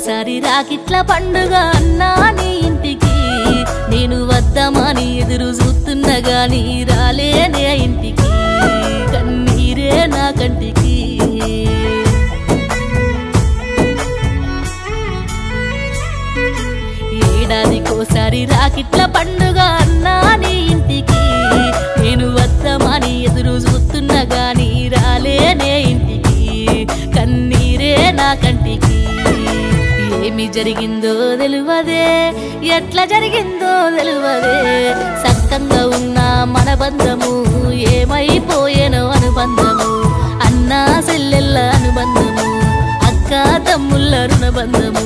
ఏడాదికోసారి రాకిట్ల పండుగ అన్నా నీ ఇంటికి నేను వద్దామని ఎదురు చూస్తున్నా గాని రాలేనే ఇంటికి కన్నీరే నా కంటికి ఏడాదికోసారి రాకిట్ల పండుగ అన్నా నీ ఇంటికి నేను వద్దామని ఎదురు చూస్తున్నా గాని రాలేనే ఇంటికి కన్నీరే నా కంటికి ఏమి జరిగిందో తెలువదే ఎట్లా జరిగిందో తెలువదే సక్కంగా ఉన్న మన బంధము ఏమైపోయేనో అనుబంధము అన్నా చెల్లెళ్ళ అనుబంధము అక్క తమ్ముళ్ళ రుణబంధము